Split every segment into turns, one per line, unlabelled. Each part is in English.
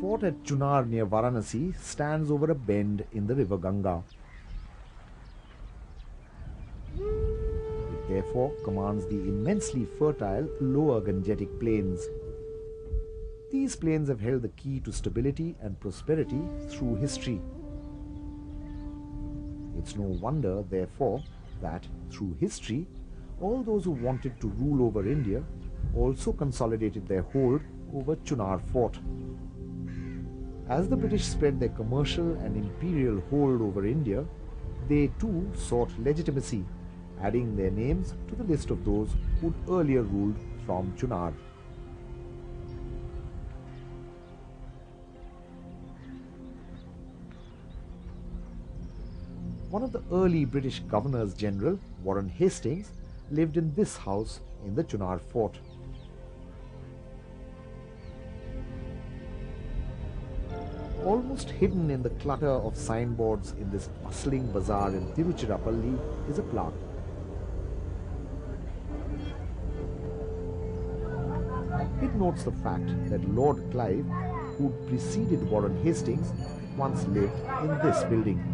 fort at Chunar near Varanasi stands over a bend in the river Ganga. It therefore commands the immensely fertile lower Gangetic plains. These plains have held the key to stability and prosperity through history. It's no wonder, therefore, that through history, all those who wanted to rule over India also consolidated their hold over Chunar Fort. As the British spread their commercial and imperial hold over India, they too sought legitimacy, adding their names to the list of those who'd earlier ruled from Chunar. One of the early British governors-general, Warren Hastings, lived in this house in the Chunar Fort. Almost hidden in the clutter of signboards in this bustling bazaar in Tiruchirappalli is a plaque. It notes the fact that Lord Clive, who preceded Warren Hastings, once lived in this building.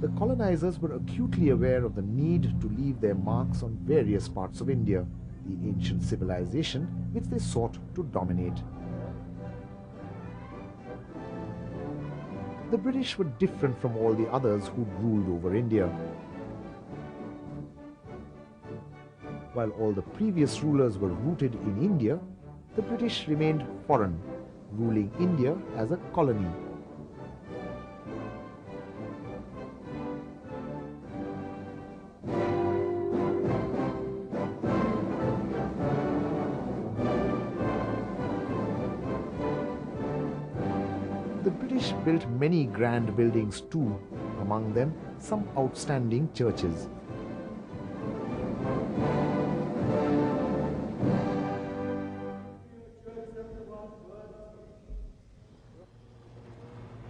The colonizers were acutely aware of the need to leave their marks on various parts of India, the ancient civilization which they sought to dominate. The British were different from all the others who ruled over India. While all the previous rulers were rooted in India, the British remained foreign, ruling India as a colony. The British built many grand buildings too, among them some outstanding churches.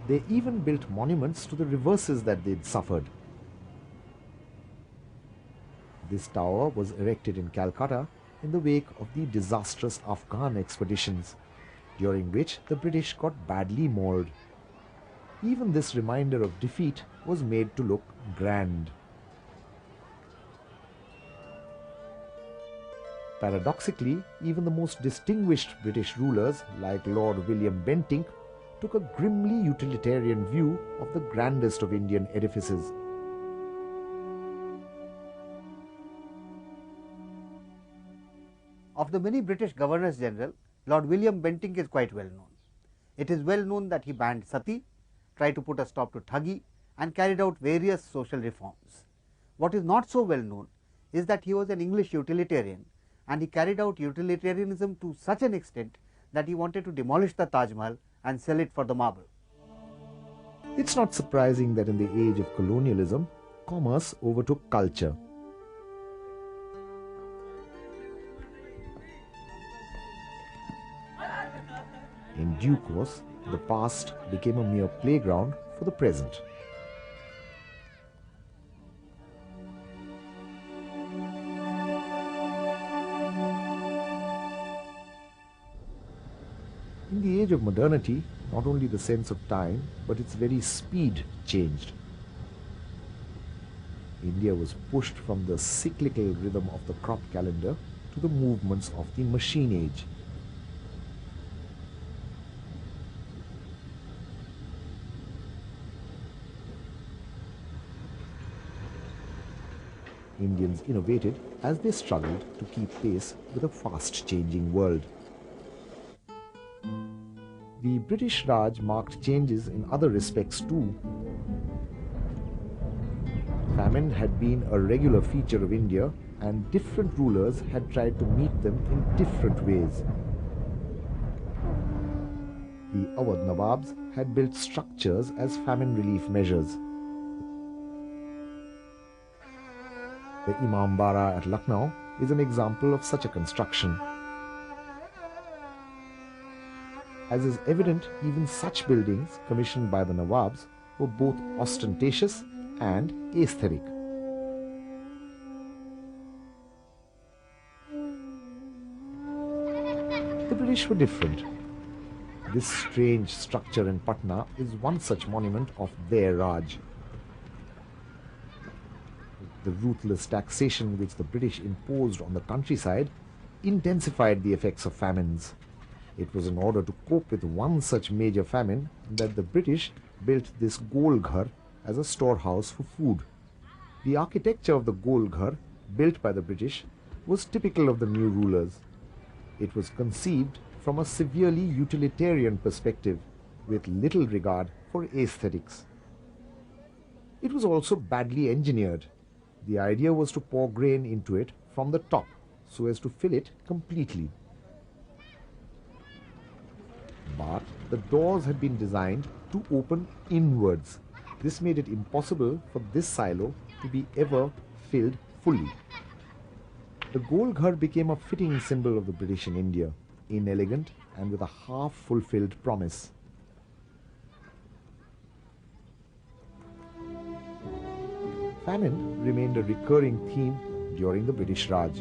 They even built monuments to the reverses that they'd suffered. This tower was erected in Calcutta in the wake of the disastrous Afghan expeditions, during which the British got badly mauled. Even this reminder of defeat was made to look grand. Paradoxically, even the most distinguished British rulers like Lord William Bentinck took a grimly utilitarian view of the grandest of Indian edifices.
Of the many British governors-general, Lord William Bentinck is quite well known. It is well known that he banned sati, tried to put a stop to thuggy, and carried out various social reforms. What is not so well known is that he was an English utilitarian, and he carried out utilitarianism to such an extent that he wanted to demolish the Taj Mahal and sell it for the marble.
It's not surprising that in the age of colonialism, commerce overtook culture. In due course, the past became a mere playground for the present. In the age of modernity, not only the sense of time, but its very speed changed. India was pushed from the cyclical rhythm of the crop calendar to the movements of the machine age. Indians innovated as they struggled to keep pace with a fast-changing world. The British Raj marked changes in other respects too. Famine had been a regular feature of India, and different rulers had tried to meet them in different ways. The Awadh Nawabs had built structures as famine relief measures. The Imambara at Lucknow is an example of such a construction. As is evident, even such buildings commissioned by the Nawabs were both ostentatious and aesthetic. The British were different. This strange structure in Patna is one such monument of their Raj. The ruthless taxation which the British imposed on the countryside intensified the effects of famines. It was in order to cope with one such major famine that the British built this Gol Ghar as a storehouse for food. The architecture of the Gol Ghar, built by the British, was typical of the new rulers. It was conceived from a severely utilitarian perspective, with little regard for aesthetics. It was also badly engineered. The idea was to pour grain into it from the top so as to fill it completely. But the doors had been designed to open inwards. This made it impossible for this silo to be ever filled fully. The Gol Ghar became a fitting symbol of the British in India, inelegant and with a half-fulfilled promise. Famine remained a recurring theme during the British Raj.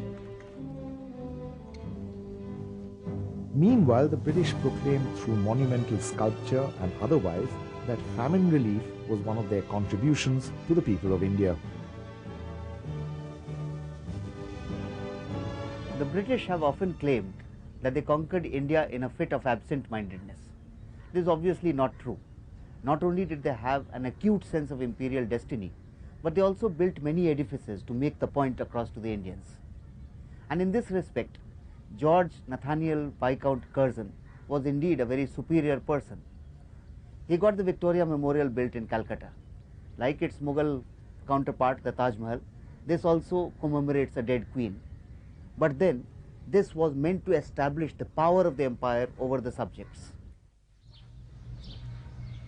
Meanwhile, the British proclaimed through monumental sculpture and otherwise that famine relief was one of their contributions to the people of India.
The British have often claimed that they conquered India in a fit of absent-mindedness. This is obviously not true. Not only did they have an acute sense of imperial destiny, but they also built many edifices to make the point across to the Indians. And in this respect, George Nathaniel Viscount Curzon was indeed a very superior person. He got the Victoria Memorial built in Calcutta. Like its Mughal counterpart, the Taj Mahal, this also commemorates a dead queen. But then, this was meant to establish the power of the empire over the subjects.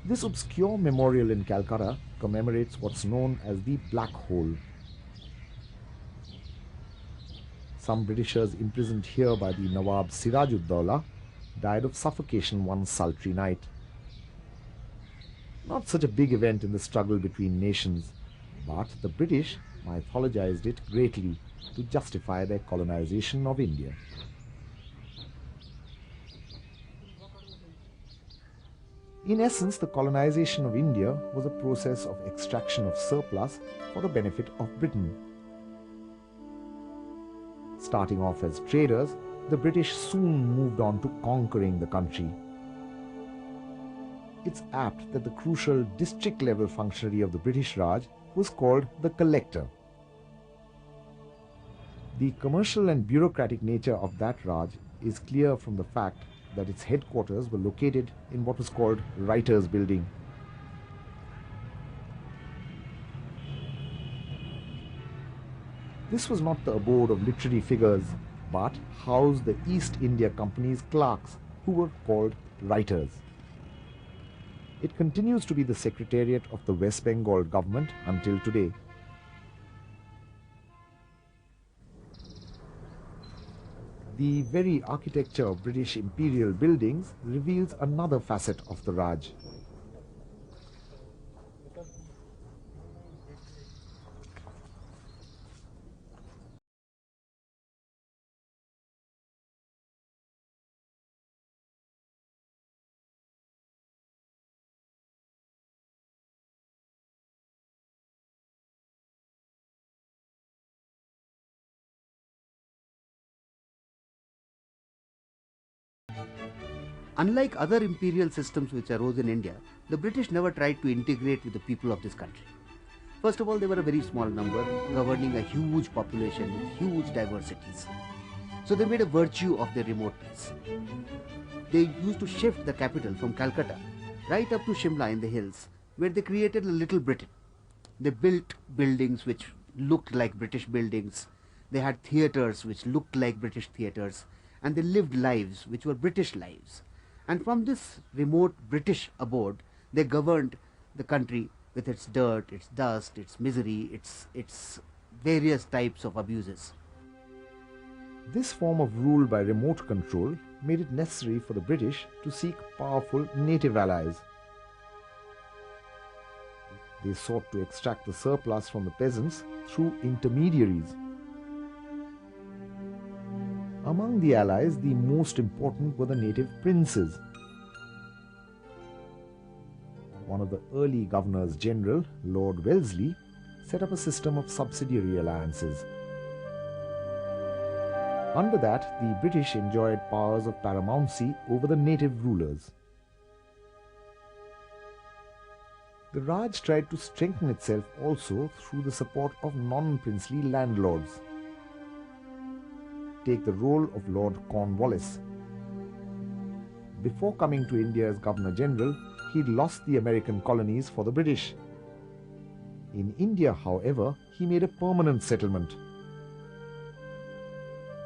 This obscure memorial in Calcutta commemorates what's known as the Black Hole. Some Britishers imprisoned here by the Nawab Siraj-ud-Dawla died of suffocation one sultry night. Not such a big event in the struggle between nations, but the British mythologized it greatly to justify their colonization of India. In essence, the colonization of India was a process of extraction of surplus for the benefit of Britain. Starting off as traders, the British soon moved on to conquering the country. It's apt that the crucial district-level functionary of the British Raj was called the collector. The commercial and bureaucratic nature of that Raj is clear from the fact that its headquarters were located in what was called Writers' Building. This was not the abode of literary figures, but housed the East India Company's clerks, who were called writers. It continues to be the secretariat of the West Bengal government until today. The very architecture of British imperial buildings reveals another facet of the Raj.
Unlike other imperial systems which arose in India, the British never tried to integrate with the people of this country. First of all, they were a very small number, governing a huge population with huge diversities. So they made a virtue of their remoteness. They used to shift the capital from Calcutta right up to Shimla in the hills, where they created a little Britain. They built buildings which looked like British buildings. They had theatres which looked like British theatres, and they lived lives which were British lives. And from this remote British abode, they governed the country with its dirt, its dust, its misery, its various types of abuses.
This form of rule by remote control made it necessary for the British to seek powerful native allies. They sought to extract the surplus from the peasants through intermediaries. Among the allies, the most important were the native princes. One of the early governors-general, Lord Wellesley, set up a system of subsidiary alliances. Under that, the British enjoyed powers of paramountcy over the native rulers. The Raj tried to strengthen itself also through the support of non-princely landlords. Take the role of Lord Cornwallis. Before coming to India as Governor-General, he lost the American colonies for the British. In India, however, he made a permanent settlement.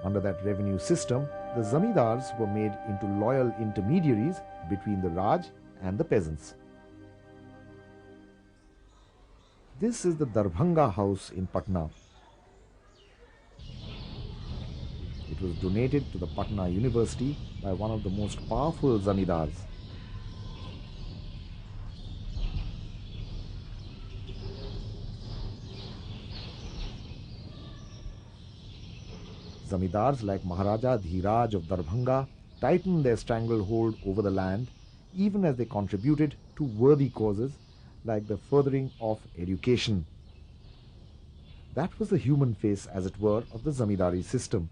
Under that revenue system, the zamindars were made into loyal intermediaries between the Raj and the peasants. This is the Darbhanga house in Patna. It was donated to the Patna University by one of the most powerful zamindars. Zamindars like Maharaja Dhiraj of Darbhanga tightened their stranglehold over the land, even as they contributed to worthy causes like the furthering of education. That was the human face, as it were, of the zamindari system.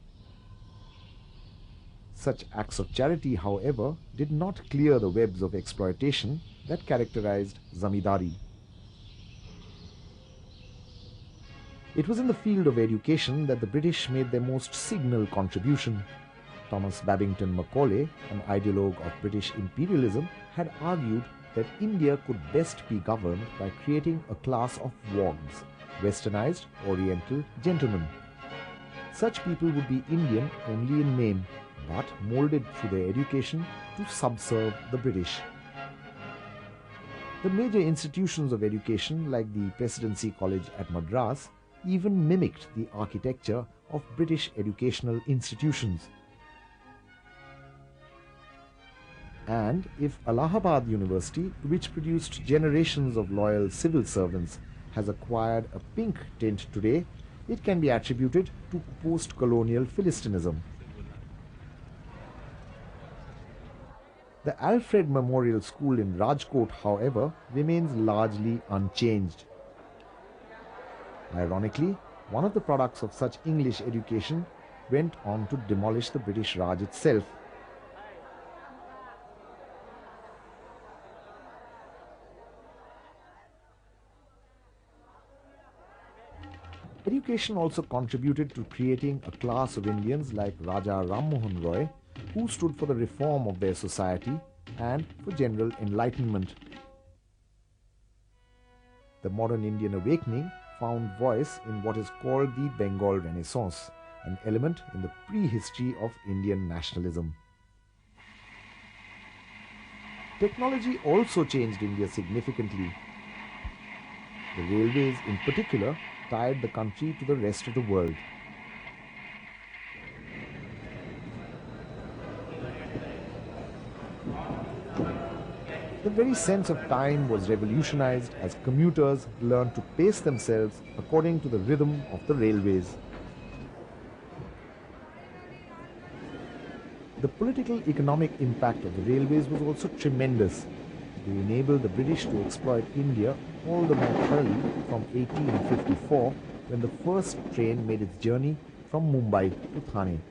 Such acts of charity, however, did not clear the webs of exploitation that characterized zamindari. It was in the field of education that the British made their most signal contribution. Thomas Babington Macaulay, an ideologue of British imperialism, had argued that India could best be governed by creating a class of wogs, westernized Oriental gentlemen. Such people would be Indian only in name, but molded through their education to subserve the British. The major institutions of education, like the Presidency College at Madras, even mimicked the architecture of British educational institutions. And if Allahabad University, which produced generations of loyal civil servants, has acquired a pink tint today, it can be attributed to post-colonial Philistinism. The Alfred Memorial School in Rajkot, however, remains largely unchanged. Ironically, one of the products of such English education went on to demolish the British Raj itself. Education also contributed to creating a class of Indians like Raja Ram Mohan Roy, who stood for the reform of their society and for general enlightenment. The modern Indian awakening found voice in what is called the Bengal Renaissance, an element in the prehistory of Indian nationalism. Technology also changed India significantly. The railways in particular tied the country to the rest of the world. The very sense of time was revolutionized as commuters learned to pace themselves according to the rhythm of the railways. The political economic impact of the railways was also tremendous. They enabled the British to exploit India all the more thoroughly from 1854, when the first train made its journey from Mumbai to Thane.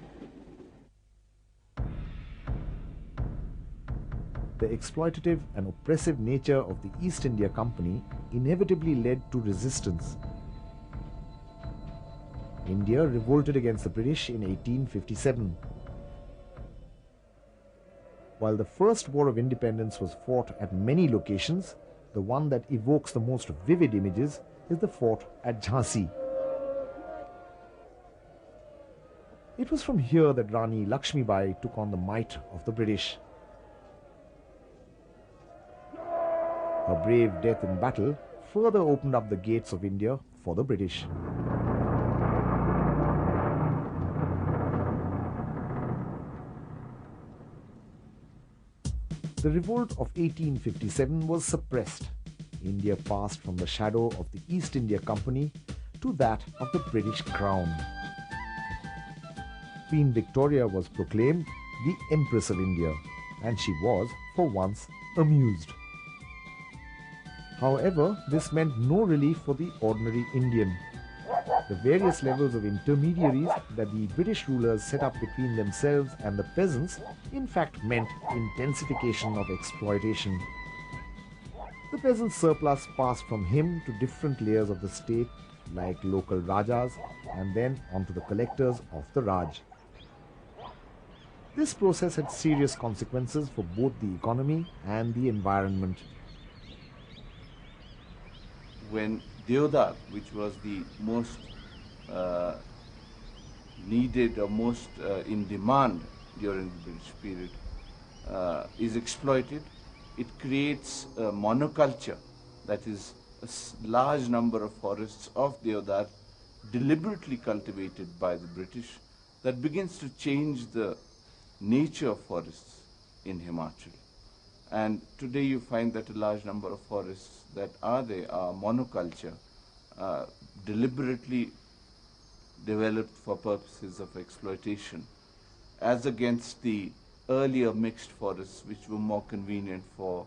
The exploitative and oppressive nature of the East India Company inevitably led to resistance. India revolted against the British in 1857. While the First War of Independence was fought at many locations, the one that evokes the most vivid images is the fort at Jhansi. It was from here that Rani Lakshmibai took on the might of the British. Her brave death in battle further opened up the gates of India for the British. The revolt of 1857 was suppressed. India passed from the shadow of the East India Company to that of the British Crown. Queen Victoria was proclaimed the Empress of India, and she was, for once, amused. However, this meant no relief for the ordinary Indian. The various levels of intermediaries that the British rulers set up between themselves and the peasants in fact meant intensification of exploitation. The peasant surplus passed from him to different layers of the state like local rajas and then on to the collectors of the Raj. This process had serious consequences for both the economy and the environment.
When Deodar, which was the most needed or most in demand during the British period, is exploited, it creates a monoculture, that is a large number of forests of Deodar deliberately cultivated by the British, that begins to change the nature of forests in Himachal. And today you find that a large number of forests that are there are monoculture, deliberately developed for purposes of exploitation, as against the earlier mixed forests which were more convenient for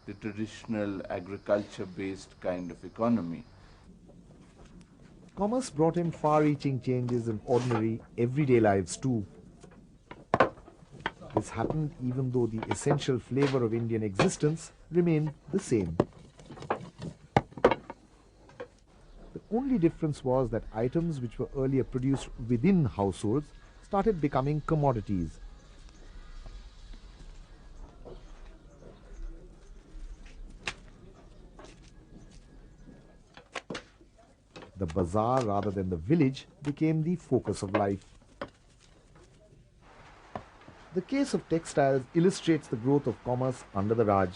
the traditional agriculture-based kind of economy.
Commerce brought in far-reaching changes in ordinary, everyday lives too. This happened even though the essential flavor of Indian existence remained the same. The only difference was that items which were earlier produced within households started becoming commodities. The bazaar rather than the village became the focus of life. The case of textiles illustrates the growth of commerce under the Raj.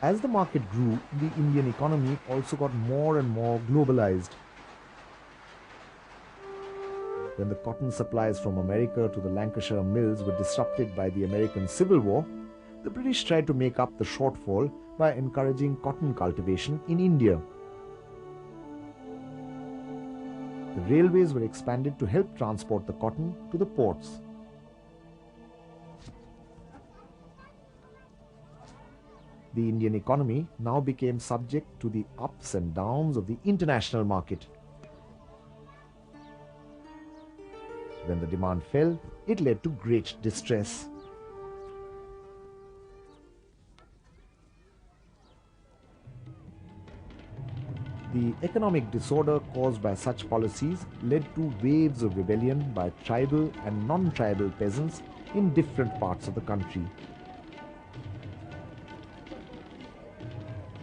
As the market grew, the Indian economy also got more and more globalized. When the cotton supplies from America to the Lancashire mills were disrupted by the American Civil War, the British tried to make up the shortfall by encouraging cotton cultivation in India. The railways were expanded to help transport the cotton to the ports. The Indian economy now became subject to the ups and downs of the international market. When the demand fell, it led to great distress. The economic disorder caused by such policies led to waves of rebellion by tribal and non-tribal peasants in different parts of the country.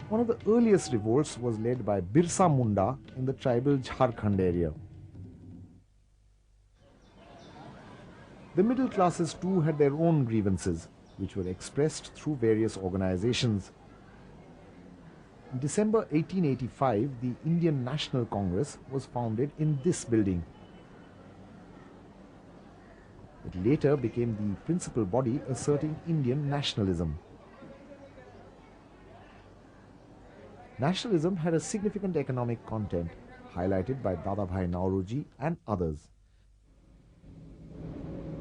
One of the earliest revolts was led by Birsa Munda in the tribal Jharkhand area. The middle classes too had their own grievances, which were expressed through various organizations. In December 1885, the Indian National Congress was founded in this building. It later became the principal body asserting Indian nationalism. Nationalism had a significant economic content, highlighted by Dadabhai Nauroji and others.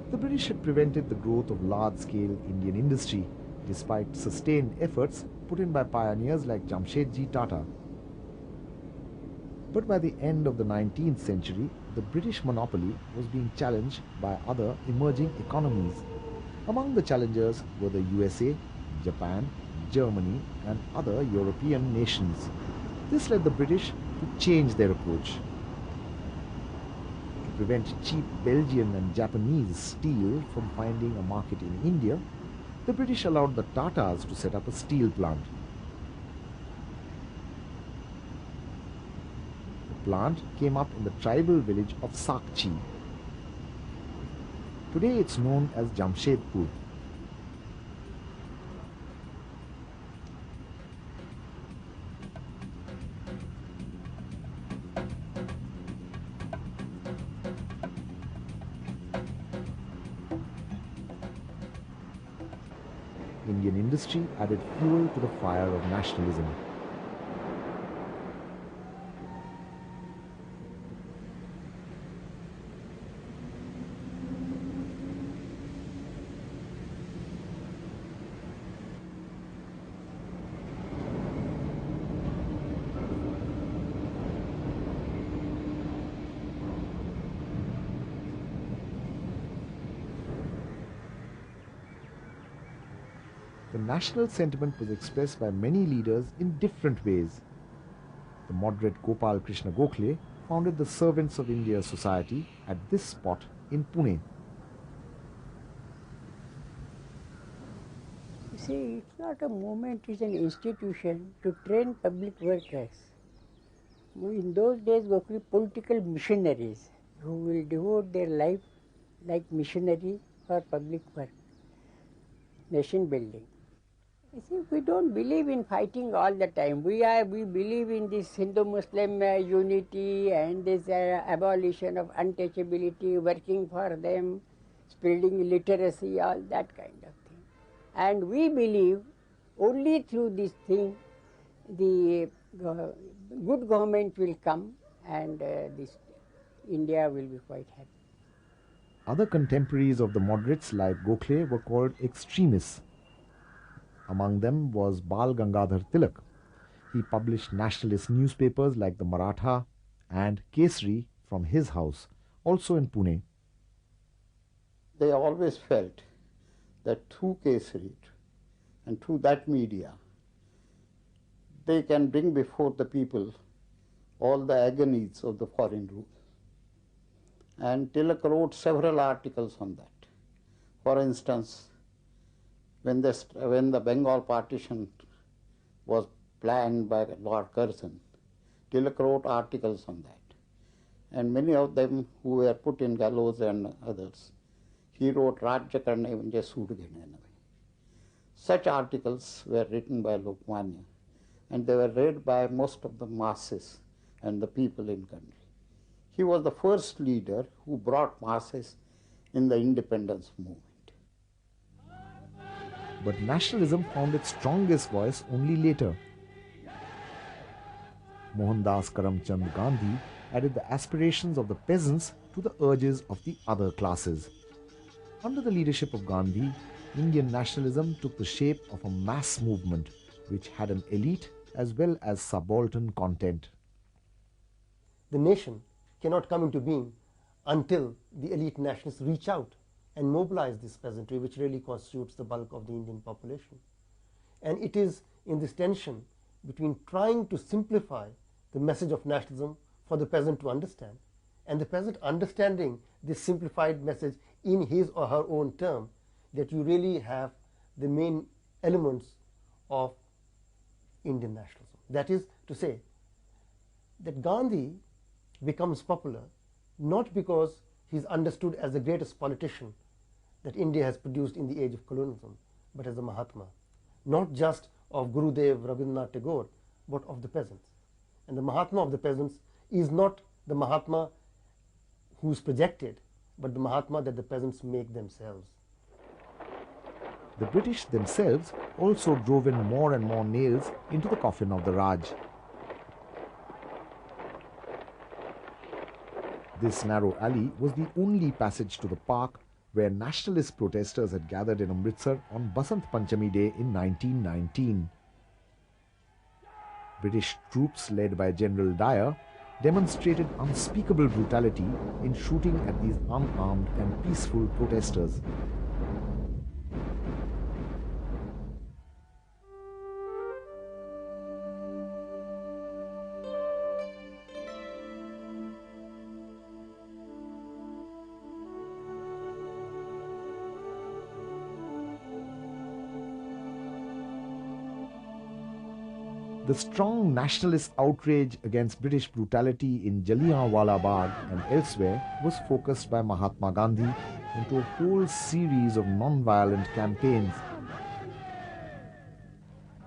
The British had prevented the growth of large-scale Indian industry, despite sustained efforts put in by pioneers like Jamshedji Tata. But by the end of the 19th century, the British monopoly was being challenged by other emerging economies. Among the challengers were the USA, Japan, Germany and other European nations. This led the British to change their approach. To prevent cheap Belgian and Japanese steel from finding a market in India, the British allowed the Tatars to set up a steel plant. The plant came up in the tribal village of Sakchi. Today it's known as Jamshedpur. Indian industry added fuel to the fire of nationalism. The national sentiment was expressed by many leaders in different ways. The moderate Gopal Krishna Gokhale founded the Servants of India Society at this spot in Pune.
You see, it's not a movement, it's an institution to train public workers. In those days, we were political missionaries who will devote their life like missionary for public work, nation building. You see, we don't believe in fighting all the time. We believe in this Hindu-Muslim unity and this abolition of untouchability, working for them, spreading literacy, all that kind of thing. And we believe only through this thing the good government will come and this India will be quite happy.
Other contemporaries of the moderates like Gokhale were called extremists. Among them was Bal Gangadhar Tilak. He published nationalist newspapers like the Maratha and Kesari from his house, also in Pune.
They always felt that through Kesari and through that media, they can bring before the people all the agonies of the foreign rule. And Tilak wrote several articles on that. For instance, when the Bengal partition was planned by Lord Curzon, Tilak wrote articles on that. And many of them who were put in gallows and others, he wrote Rajya Karne Vanje Sudgene. Such articles were written by Lokmanya, and they were read by most of the masses and the people in country. He was the first leader who brought masses in the independence movement.
But nationalism found its strongest voice only later. Mohandas Karamchand Gandhi added the aspirations of the peasants to the urges of the other classes. Under the leadership of Gandhi, Indian nationalism took the shape of a mass movement which had an elite as well as subaltern content.
The nation cannot come into being until the elite nationalists reach out and mobilize this peasantry, which really constitutes the bulk of the Indian population. And it is in this tension between trying to simplify the message of nationalism for the peasant to understand, and the peasant understanding this simplified message in his or her own term, that you really have the main elements of Indian nationalism. That is to say, that Gandhi becomes popular not because he is understood as the greatest politician that India has produced in the age of colonialism, but as a Mahatma, not just of Gurudev Rabindranath Tagore, but of the peasants. And the Mahatma of the peasants is not the Mahatma who is projected, but the Mahatma that the peasants make themselves.
The British themselves also drove in more and more nails into the coffin of the Raj. This narrow alley was the only passage to the park where nationalist protesters had gathered in Amritsar on Basant Panchami Day in 1919. British troops led by General Dyer demonstrated unspeakable brutality in shooting at these unarmed and peaceful protesters. The strong nationalist outrage against British brutality in Jallianwala Bagh and elsewhere was focused by Mahatma Gandhi into a whole series of non-violent campaigns.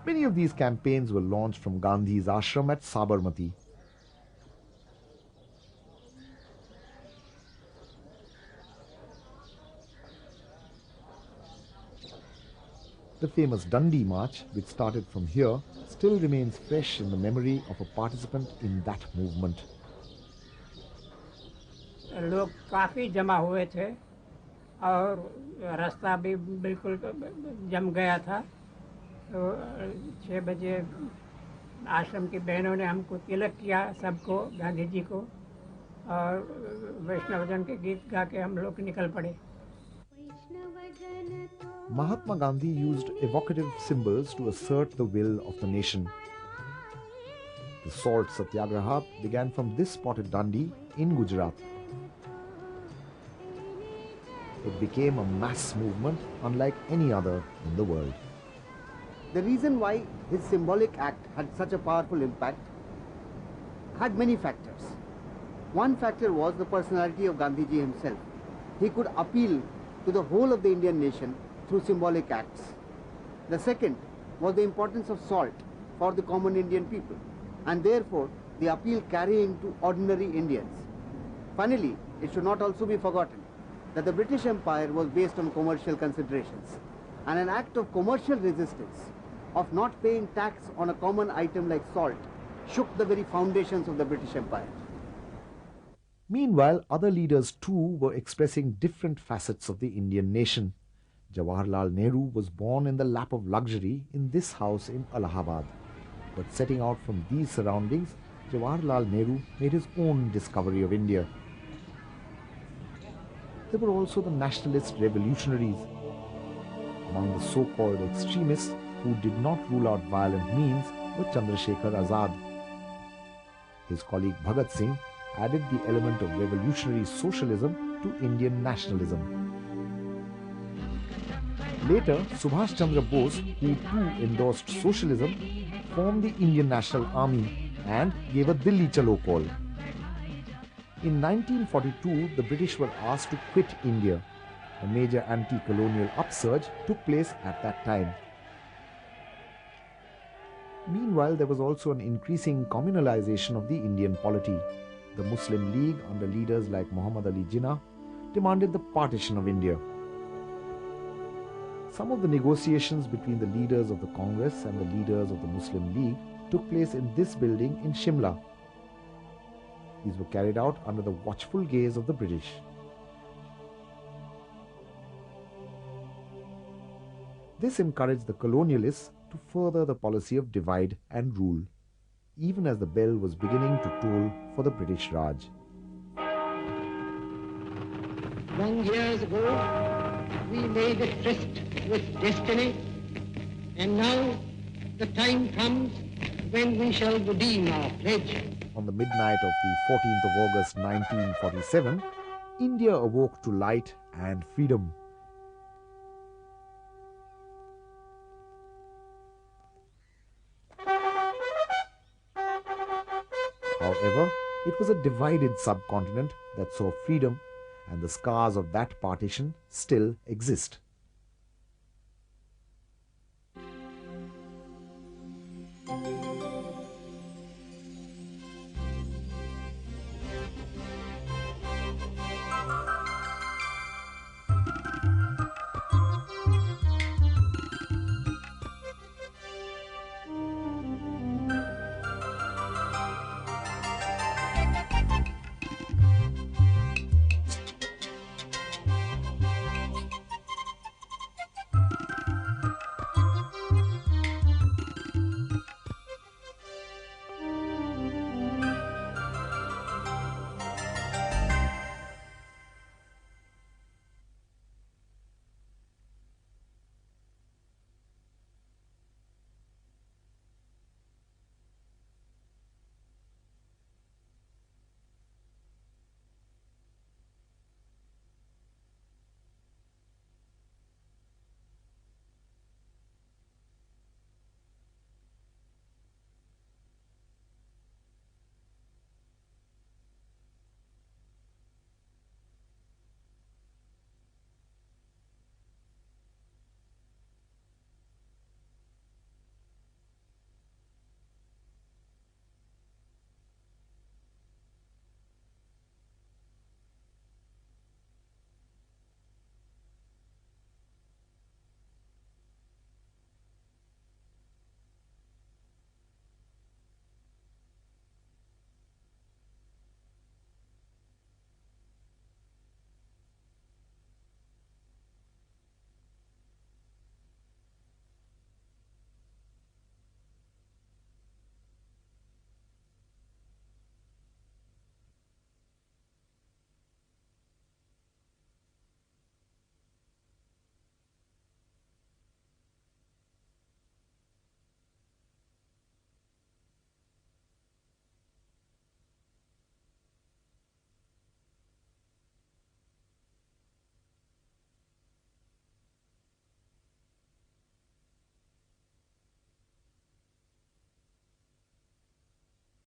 Many of these campaigns were launched from Gandhi's ashram at Sabarmati. The famous Dandi March, which started from here, still remains fresh in the memory of a participant in that movement.
लोग काफ़ी जमा हुए थे और रास्ता भी बिल्कुल जम गया था। तो 6 बजे आश्रम की बहनों ने हमको तिलक किया, सबको, गांधी जी को, और वैष्णव जन के गीत गा के हम लोग निकल पड़े।
Mahatma Gandhi used evocative symbols to assert the will of the nation. The salt satyagraha began from this spot at Dandi in Gujarat. It became a mass movement unlike any other in the world.
The reason why his symbolic act had such a powerful impact had many factors. One factor was the personality of Gandhiji himself. He could appeal to the whole of the Indian nation through symbolic acts. The second was the importance of salt for the common Indian people, and therefore the appeal carrying to ordinary Indians. Finally, it should not also be forgotten that the British Empire was based on commercial considerations, and an act of commercial resistance of not paying tax on a common item like salt shook the very foundations of the British Empire.
Meanwhile, other leaders too were expressing different facets of the Indian nation. Jawaharlal Nehru was born in the lap of luxury in this house in Allahabad. But setting out from these surroundings, Jawaharlal Nehru made his own discovery of India. There were also the nationalist revolutionaries. Among the so-called extremists who did not rule out violent means were Chandrasekhar Azad. His colleague Bhagat Singh added the element of revolutionary socialism to Indian nationalism. Later, Subhash Chandra Bose, who too endorsed socialism, formed the Indian National Army and gave a Dilli Chalo call. In 1942, the British were asked to quit India. A major anti-colonial upsurge took place at that time. Meanwhile, there was also an increasing communalization of the Indian polity. The Muslim League, under leaders like Muhammad Ali Jinnah, demanded the partition of India. Some of the negotiations between the leaders of the Congress and the leaders of the Muslim League took place in this building in Shimla. These were carried out under the watchful gaze of the British. This encouraged the colonialists to further the policy of divide and rule, even as the bell was beginning to toll for the British Raj.
Long years ago, we made a tryst with destiny, and now the time comes when we shall redeem our pledge.
On the midnight of the 14th of August 1947, India awoke to light and freedom. However, it was a divided subcontinent that saw freedom, and the scars of that partition still exist.